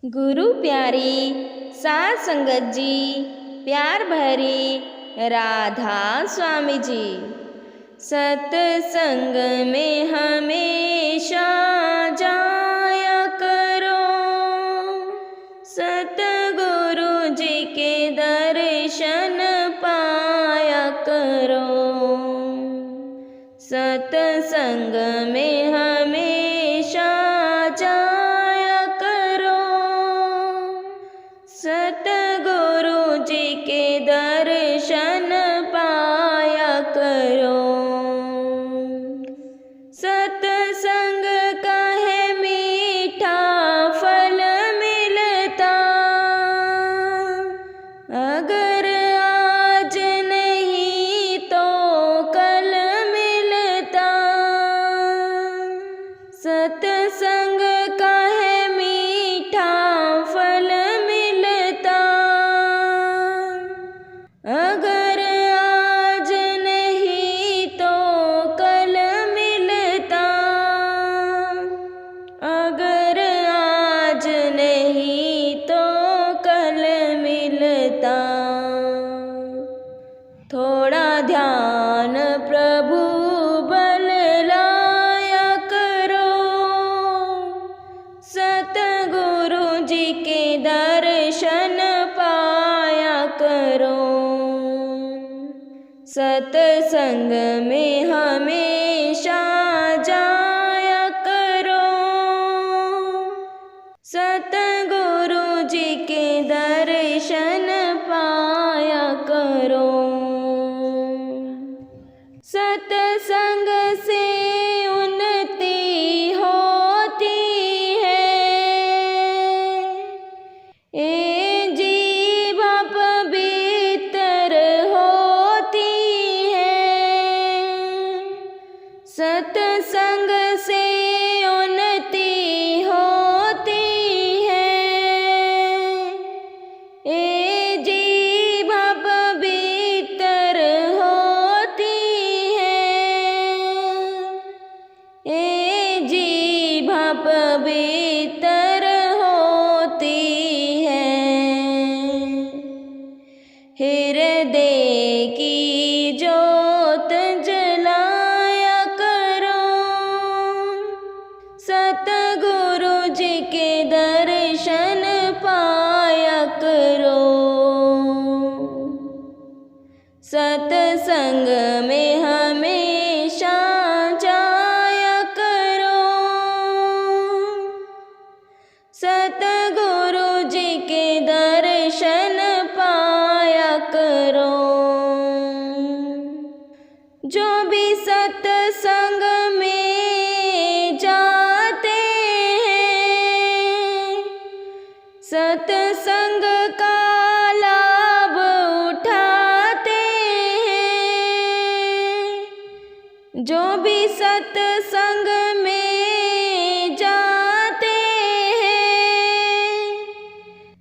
गुरु प्यारी सात संगत जी, प्यार भरी राधा स्वामी जी। सत्संग में हमेशा जाया करो, सतगुरु जी के दर्शन पाया करो। सत्संग में हमेशा जाया करो, सतगुरु जी के दर्शन पाया करो। सत्संग का है मीठा फल मिलता, अगर आज नहीं तो कल मिलता। सत्संग का है मीठा फल मिलता, अगर आज नहीं तो कल मिलता। अगर आज नहीं तो कल मिलता। थोड़ा ध्यान प्रभु बल लाया करो, सतगुरु जी के दर्शन पाया करो। सत्संग में हमेशा जाया करो, सतगुरु जी के दर्शन पाया करो। सत्संग से उन्नति होती है, ए जीवा पवित्र होती है। सत्संग से उन्नति होती है, ए जीवा पवित्र होती है। ए जीवा पवित्र होती है। हृदय की ज्योत जलाया करो, सतगुरु जी के दर्शन पाया करो। सत्संग में हमेशा जाया करो, सतगुरु जी के दर्शन पाया करो। जो भी सत्संग में जाते हैं, सत्संग का लाभ उठाते हैं। जो भी सत्संग में जाते हैं,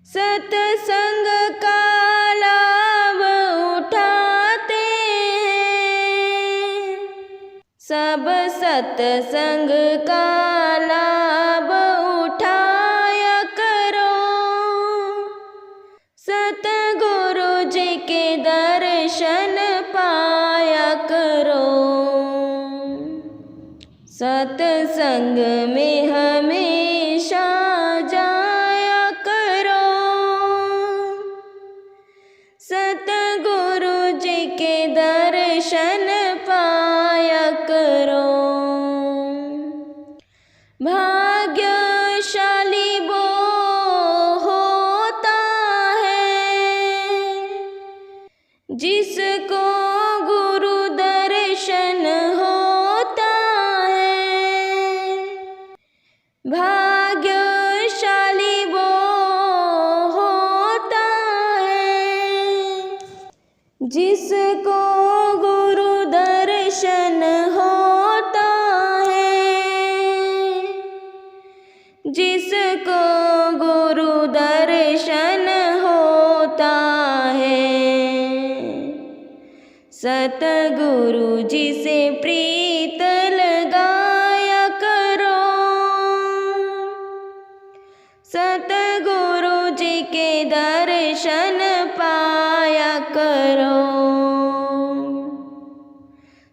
सत्संग का लाभ उठाते हैं। सब सत्संग का लाभ उठाया करो, सतगुरु जी के दर्शन पाया करो। सत्संग में हमेशा जाया करो, सतगुरु जी के दर्शन पाया करो। भाग्यशाली वो होता है, जिसको गुरु दर्शन होता है। भाग्यशाली वो होता है, जिसको गुरु दर्शन होता है। जिसको गुरु दर्शन होता है। सतगुरु जी से प्रीत लगाया करो, सत सतगुरु जी के दर्शन पाया करो।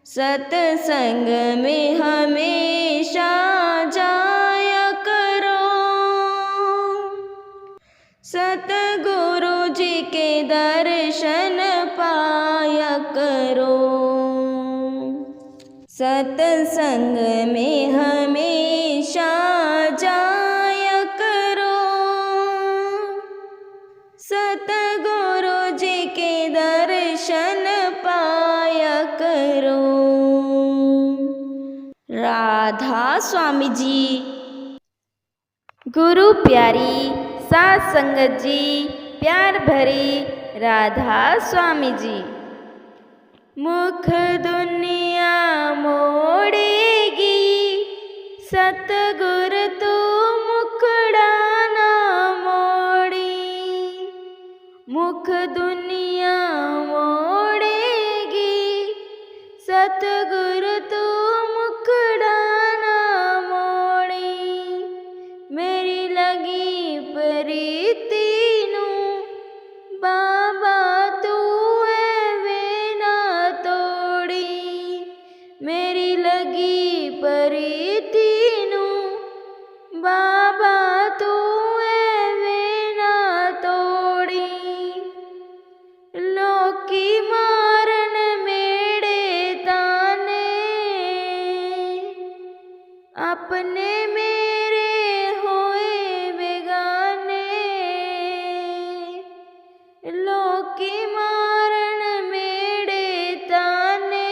सत्संग में हमेशा जाया करो। सतगुरु जी के दर्शन पाया करो। सत्संग में हमेशा जाया करो। सतगुरु जी के दर्शन पाया करो। राधा स्वामी जी। गुरु प्यारी सात संगत जी, प्यार भरी राधा स्वामी जी। मुख दुनिया मोड़ेगी, सतगुर तो मुखड़ा ना मोड़ी। मुख दुनिया मोड़ेगी, सतगुर तो मुखड़ा ना मोड़ी। मेरी लगी प्रीति नू बाबा तू एवे ना तोड़ी। मेरी लगी प्रीति नू बाबा तू एवे ना तोड़ी। लोकी मारन मेरे ताने, अपने मेरे होए बेगाने। लोकी मारन मेरे ताने,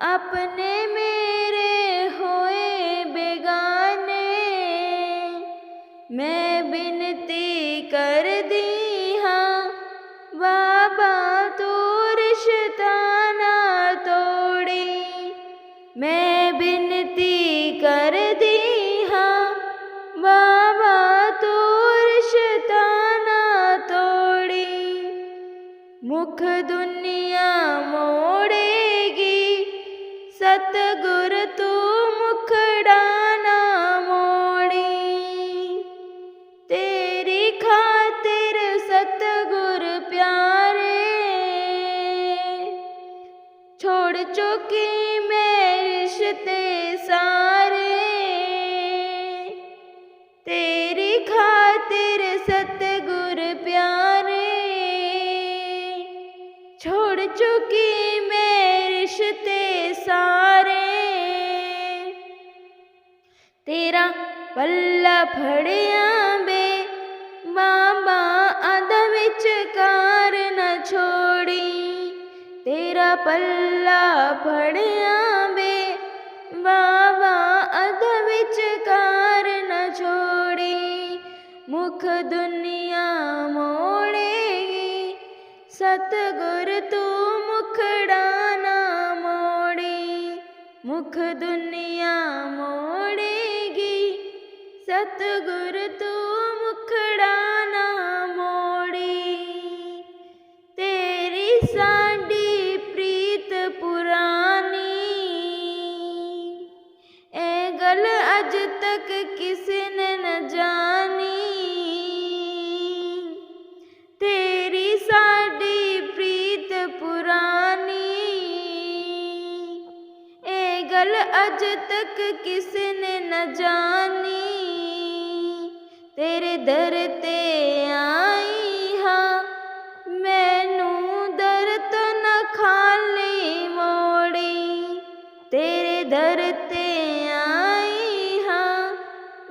अपने मेरे होए बेगाने। मैं बिनती कर दी हाँ बाबा तू रिश्ता ना तोड़ी। मैं बिनती कर दी हाँ बाबा तू रिश्ता ना तोड़ी। मुख दुनिया मोड़ेगी, सतगुर तू मुखड़ा ना मोड़ी। तेरी खातिर सतगुर प्यारे, छोड़ चुकी मैं रिश्ते सारे। तेरी खातिर सतगुर प्यारे, छोड़ चुकी मैं रिश्ते सारे। तेरा पल्ला फड़िया बे बाबा अध विचकार न छोड़ी। तेरा पल्ला फड़िया बे बाबा अध विचकार न छोड़ी। मुख दुनिया मोड़ेगी, सतगुर तू मुखड़ा ना मोड़ी। मुख दुनिया मोड़ेगी, सतगुर तू मुखड़ा ना मोड़ी। तेरी साडी प्रीत पुरानी, ए गल अज तक किसी ने न जानी। तेरी साडी प्रीत पुरानी, ए गल अज तक किसी ने न जानी। तेरे दर ते आई हाँ मैनू दर तो न खाली मोड़ी। तेरे दर ते आई हाँ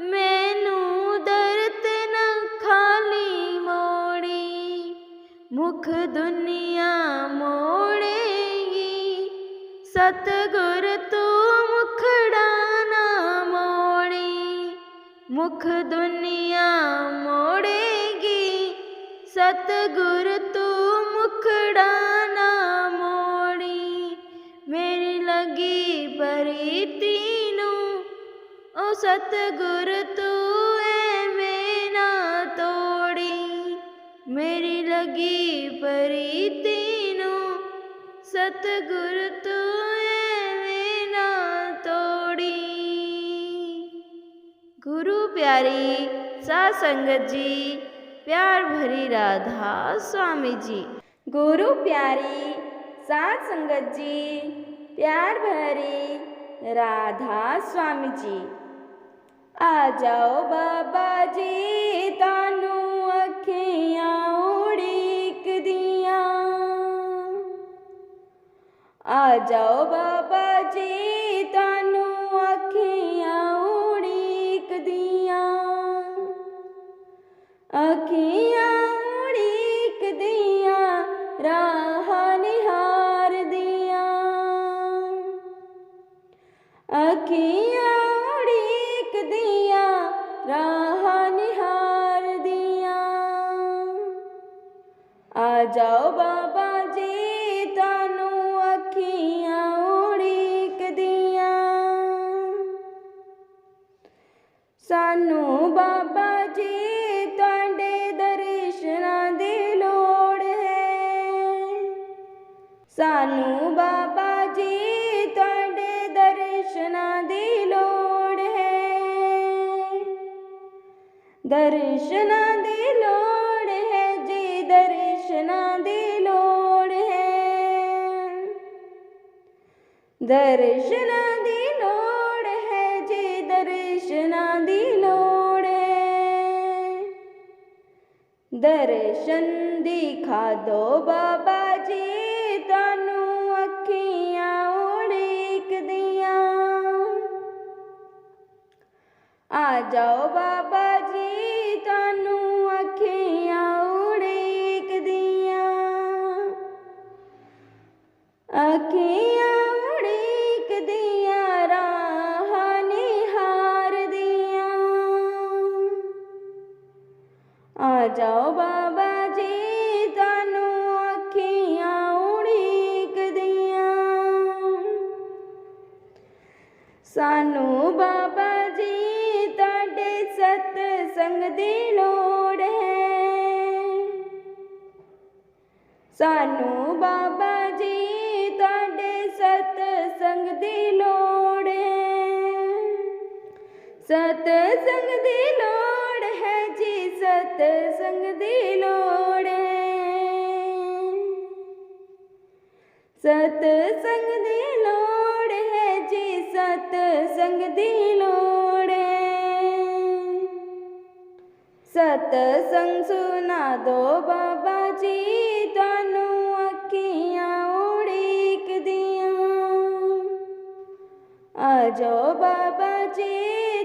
मैनू दर ते न खाली मोड़ी। मुख दुनिया मोड़ेगी, सतगुर तू मुखड़ा ना मोड़ी। मुख दुनिया मोड़ेगी, सतगुर तू मुखड़ा ना मोड़ी। मेरी लगी प्रीति नू ओ सतगुर तू एवें ना तोड़ी। मेरी लगी प्रीति नू सतगुर तू एवें ना तोड़ी। गुरु प्यारे प्यारी साध संगत जी, प्यार भरी राधा स्वामी जी। गुरु प्यारी साध संगत जी, प्यार भरी राधा स्वामी जी। आ जाओ बाबा जी तानू अखियां उड़ीक दियां, आ जाओ बाबा जी तानू अखियां उड़ीक दियां, अखियां उड़ीक दियां राह निहार दियां, अखियां उड़ीक दियां राह निहार दियां। आ जाओ बाबा जी तानू अखियां उड़ीक दियां, सानू बाबा जी तुहाडे दर्शनां दी लोड़ है, सानू बाबा जी तुहाडे दर्शनां दी लोड़ है, दर्शनां दी लोड़ है जी, दर्शनां दी लोड़ है, दर्शनां दी लोड़ है जी, दर्शनां दी लोड़ है। दर्शन दिखा दो बाबा जी तानू अखियां उड़ीक दियां, आ जाओ बाबा जी तानू अखियां उड़ीक दियां, अखियां उड़ीक दियां राह निहार दियां। आ जाओ बाबा जी तानू अखियां उड़ीक दियां, सानू बाबा जी तुहाडे सतसंग दी लोड़ है, सानू बाबा जी तुहाडे सतसंग दी लोड़ है, सतसंग दी लोड़ है जी, सतसंग दी लोड़ है, सतसंग दी लोड़ है जी, सतसंग दी लोड़ है। सतसंग सुना दो बाबा जी तानू अखियां उड़ीक दियां, आ जाओ बाबा जी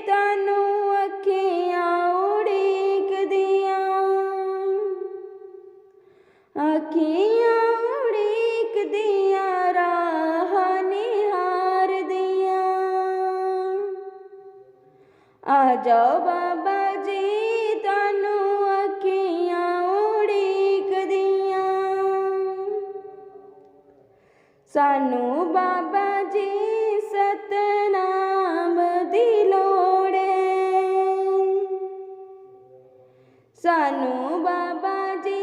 तानू अखियां उड़ीक दियां, अखियां उड़ीक दियां राह निहार दियां। आ जाओ बाबा जी तानू अखियां उड़ीक दियां, सानू बाबा जी सतनाम दी लोड़ है, सानू बाबा जी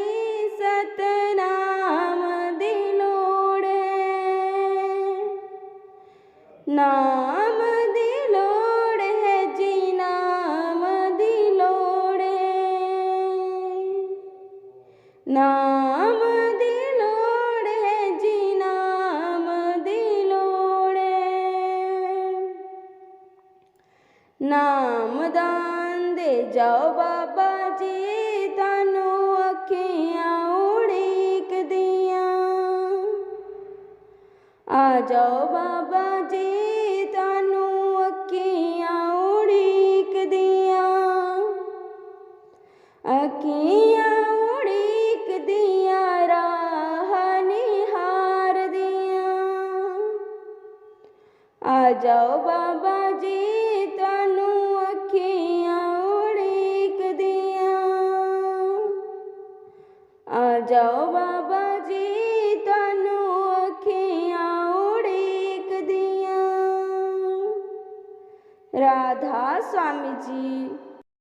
सतनाम दी लोड़ है, नाम दी लोड़ है जी, नाम दी लोड़ है, नाम दी लोड़ है जी, नाम दी लोड़ है। नाम दान दे जाओ बाबा जी तानू अखियां उड़ीक दियां, आ जाओ बाबा जी तानू अखियां उड़ीक दियां, अखियां उड़ीक दियां राह निहार दियां। आ जाओ बाबा जी तानू अखियां उड़ीक दियां, आ जाओ बाबा जी तानू अखियां उड़ीक दियां। राधा स्वामी जी।